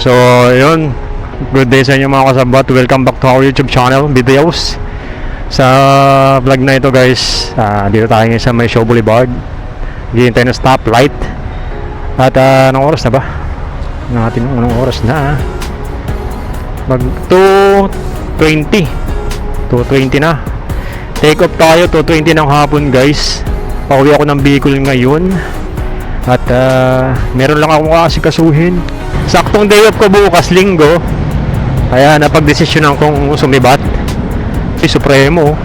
So, yun. Good day sa inyo mga kasabot. Welcome back to our YouTube channel, videos. Sa vlog na ito guys, dito tayo ngayon sa may Shaw Boulevard. Hihintay na stoplight. At anong oras na ba? Natin anong oras na. Mag 2:20 na. Take off tayo 2:20 ng hapon guys. Pauwi ako ng Bicol ngayon. At meron lang akong kasikasuhin. Saktong day off ko bukas, linggo. Kaya napagdesisyonan kong sumibat si Supremo.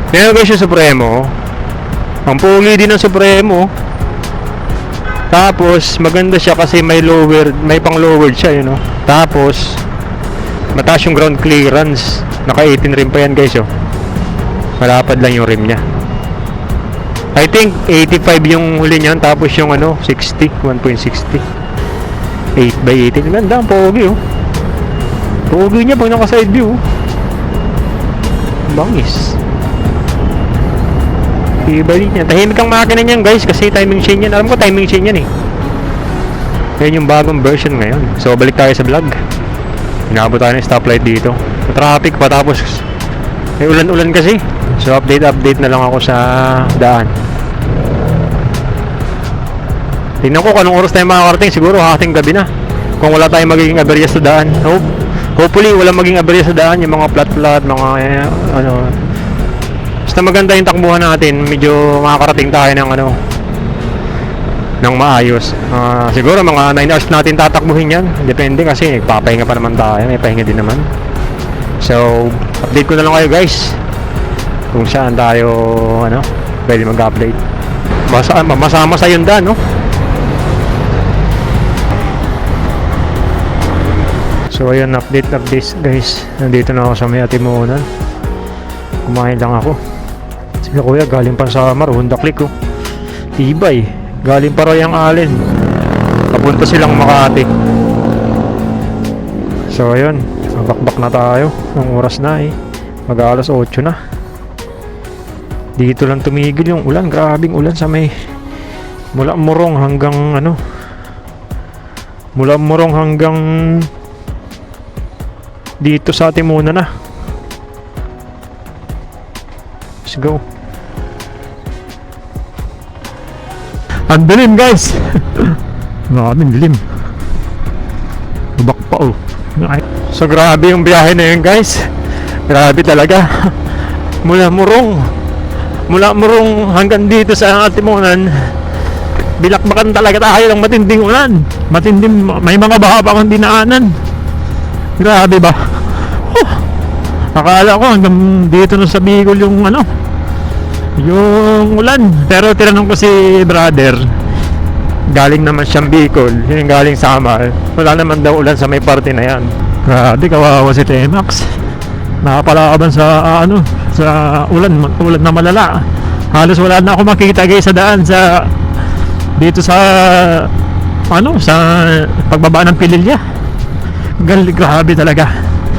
Kaya guys yung Supremo, ang pugi din ng Supremo. Tapos maganda siya kasi may pang lowered siya, you know. Tapos mataas yung ground clearance. Naka 18 rim pa yan guys, oh. Malapad lang yung rim niya. I think 85 yung huli niyan, tapos yung 60, 1.60. 8x18. Ganda ang pogi, oh. Pogi niya pag naka side view. Bangis. Ibalik niya. Tahimik ang makina niyan guys kasi timing chain yan. Alam ko timing chain yan eh. Yan yung bagong version ngayon. So balik tayo sa vlog. Inabot tayo ng stoplight dito. Traffic pa tapos may ulan-ulan kasi. So update na lang ako sa daan. Tingnan ko kung anong oras tayo makakarating. Siguro hating gabi na. Kung wala tayong magiging aberya sa daan. Hopefully wala maging aberya sa daan. Yung mga plat-plat, mga basta maganda yung takbuhan natin. Medyo makakarating tayo ng maayos. Siguro mga 9 hours natin tatakbuhin yan. Depende kasi papahinga pa naman tayo. May pahinga din naman. So update ko na lang kayo guys kung saan tayo pwede mag-update. Masama sa yung daan, no? So ayun, update guys. Nandito na ako sa may Atimonan. Kumain lang ako. Sige kuya, galing pa sa Samar, Honda Click, oh. Tibay. Galing pa Royang Allen. Papunta silang Makati. So ayun, bakbak na tayo. Ang oras na eh. Mag-alas 8 na. Dito lang tumigil yung ulan. Grabing ulan sa may mula Morong hanggang dito sa Atimonan na. Let's go. Ang dilim guys. Maraming dilim. Lubak pa, oh. So grabe yung biyahe na yun guys. Grabe talaga. Mula Morong hanggang dito sa Atimonan, bilakbakan talaga tayo ng matinding ulan. May mga baha pa akong dinaanan. Grabe ba? Akala ko hanggang dito na sa Bicol yung ulan. Pero tinanong ko si brother, galing naman siyang Bicol, yung galing Samar, wala naman daw ulan sa may parte na yan. Grabe, kawawa si T-Max. Nakapalaban sa ulan na malala. Halos wala na ako makita guys sa daan dito sa pagbaba ng Pililya. Grabe talaga.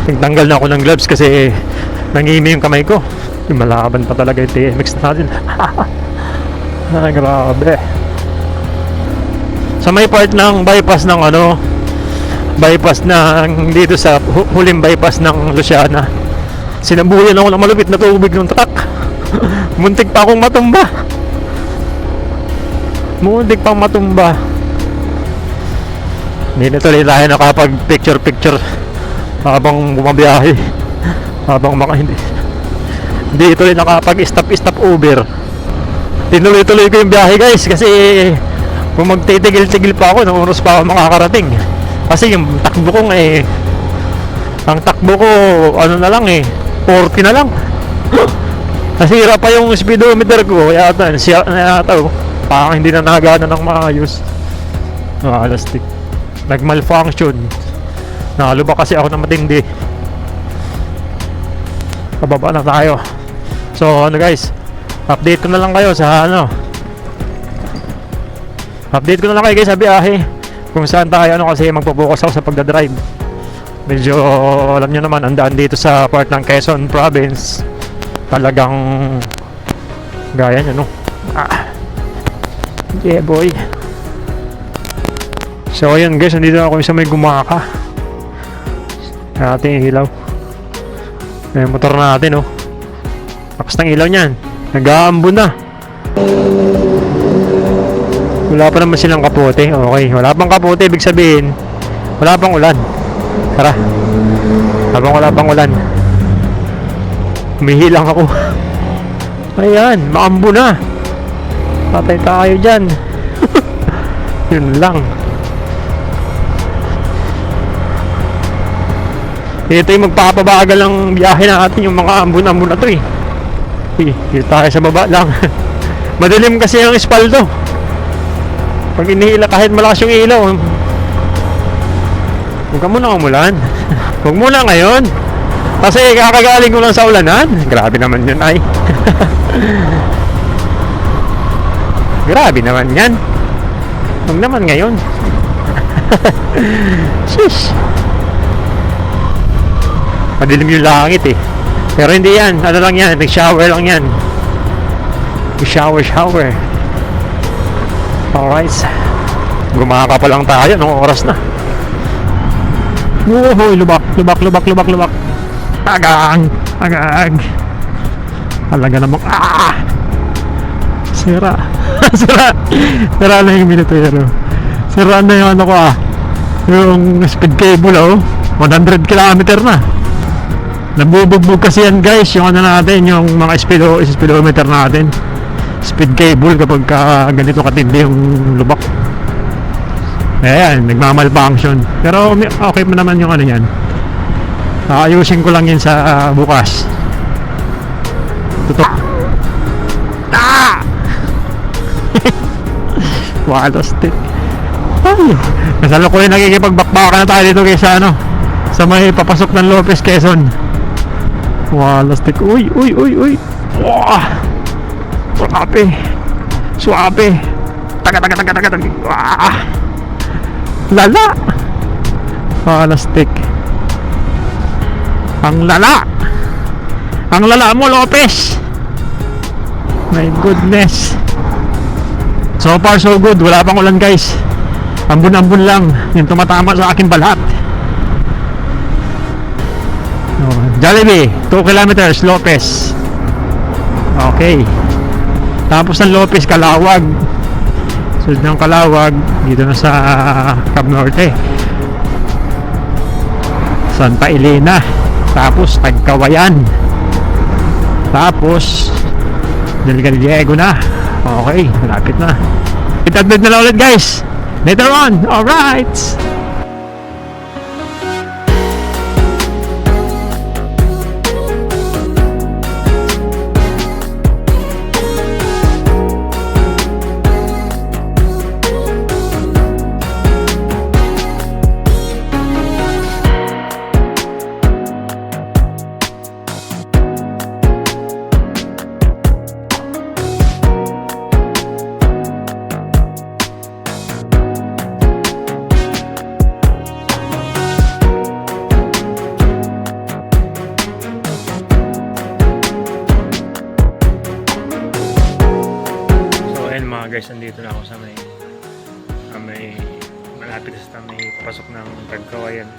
Tanggal na ako ng gloves kasi nangimi yung kamay ko. Malaban pa talaga yung TMX natin. Grabe. Sa may part ng bypass dito sa huling bypass ng Luciana, sinabuyan ako ng malupit na tubig ng truck. Muntik pa akong matumba. Hindi na tuloy tayo nakapag picture habang bumabiyahe. Hindi tuloy nakapag stop Uber. Tinuloy-tuloy ko yung biyahe guys kasi kung magtitigil-tigil pa ako, ng oras pa ako makakarating. Kasi yung takbo ko ang takbo ko 40 na lang. Nasira pa yung speedometer ko yata parang hindi na nagana ng maayos. Alastik. Nag-malfunction. Naluba kasi ako na matindi. Pababa na tayo. So guys, update ko na lang kayo sa sa biyahe. Kung saan tayo kasi magpo-focus ako sa pagdadrive. Medyo alam nyo naman, ang daan dito sa part ng Quezon Province talagang gaya nyo, yeah boy. So ayun guys, nandito ako sa may Gumaka. Ating ilaw. May motor natin oh. Lakas ng ilaw niyan. Nag-aambon na. Wala pa naman silang kapote. Okay, wala pang kapote, ibig sabihin wala pang ulan. Tara. Habang wala pang ulan, humihilang ako. Ayan, maambo na. Patay tayo dyan. Yun lang. Ito yung magpapabagal ng biyahe natin, yung mga ambon-ambon na to eh. Dito tayo sa baba lang. Madilim kasi ang espaldo. Pag inihila, kahit malakas yung ilaw, huwag ka muna umulan. Huwag muna ngayon. Kasi kakagaling ko lang sa ulanan. Grabe naman yun ay. Grabe naman yan. Huwag naman ngayon. Shish. Madilim yung langit eh. Pero hindi yan. Ano lang yan. Nag-shower lang yan. Shower. Alright. Gumaka pa lang tayo. Anong oras na? Uy, lubak. Agag. Talaga namang Sira. Sira na yung minutero. Sira na yung ano ko yung speed cable 100 km na. Nabubugbog kasi yan guys, yung ano natin, yung mga speedometer natin. Speed cable kapag ganito katindi yung lubak. Ayan, nagmamalfunction. Pero okay mo naman yung ano yan. Ayusin ko lang yun sa bukas. Tutok. Walos din. Ay, kasalukuyan nakikipagbakbaka na tayo dito kaysa sa may papasok ng Lopez, Quezon. Walos din. Uy. Wah. Suape. Taga. Wah. Lala. Walastik. Ang lala mo, Lopez. My goodness. So far so good. Wala pang ulan guys. Ambon-ambon lang yung tumatama sa aking balat. Jollibee 2 kilometers, Lopez. Okay. Tapos ng Lopez, Calawag. Sunod ng Calawag, dito na sa Cab Norte, Santa Elena. Tapos Tagkawayan. Tapos Del Gallego na. Okay, malapit na. Itagdag na lang ulit guys later on. Alright. Guys, nandito na ako sa may malapit sa may papasok ng Tagkawayan,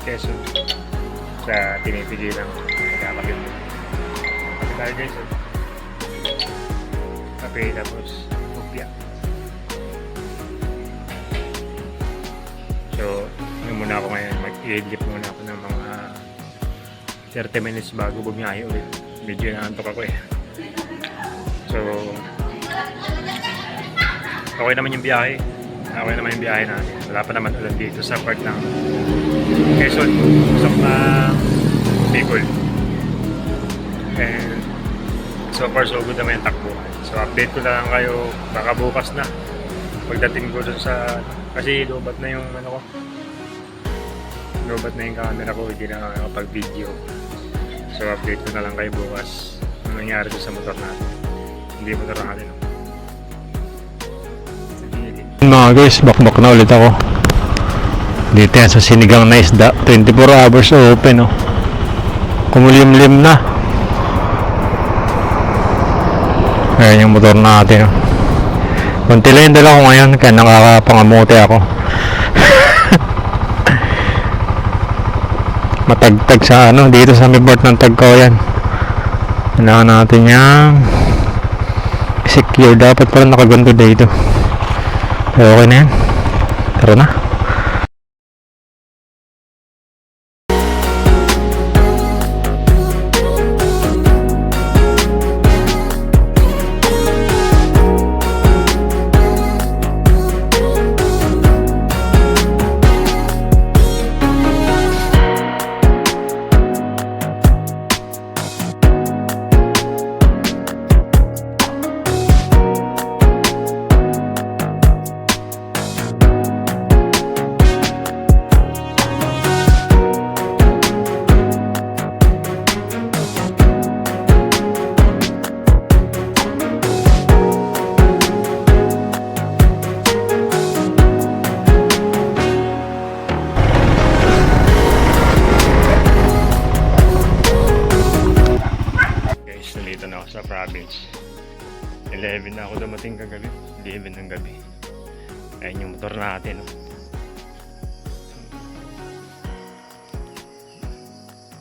Quezon, sa tinipigilan nagkakapit. Kape tayo guys, kape tapos lupia. So yun muna ako ngayon, mag-i-edit muna ako ng mga 30 minutes bago bumiyahe ulit. Medyo naantok ako eh. So okay naman yung biyahe. Okay naman yung biyahe natin. Wala pa naman ulan dito sa part ng Quezon, sa Bicol. And so far so good naman yung takbuhan. So update ko lang kayo baka bukas na. Pagdating ko dun sa, kasi lobat na yung ano ko. Lobat na yung camera ko, hindi na nakakapag-video. So update ko na lang kayo bukas ano nangyari sa motor natin. Hindi motor natin. Mga guys, bakbak na ulit ako dito yan sa sinigang na isda. 24 hours open kumulimlim na. Ayan yung motor natin konti lang yung dala ko ngayon kaya nakakapangamote ako. matagtag sa ano, dito sa may port ng Tagkawayan. Kailangan natin yung secure. Dapat pala nakaganto dito. Pero okay na yan. Tara na. Nandito na ako sa province. 11 na ako dumating kagabi. 11 ng gabi. Ayan yung motor natin. Oh.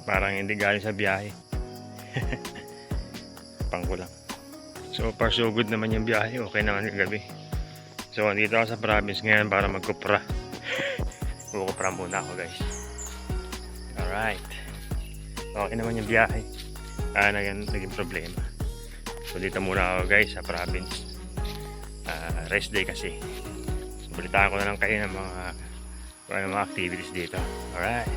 Parang hindi galing sa biyahe. Pangko lang. So far so good naman yung biyahe. Okay naman kagabi. So nandito ako sa province ngayon para magkupra. Kukupra muna ako guys. Alright. Okay naman yung biyahe. Naging problema. So dito muna ako guys sa province. Rest day kasi. So balitaan ko na lang kayo ng mga activities dito. Alright.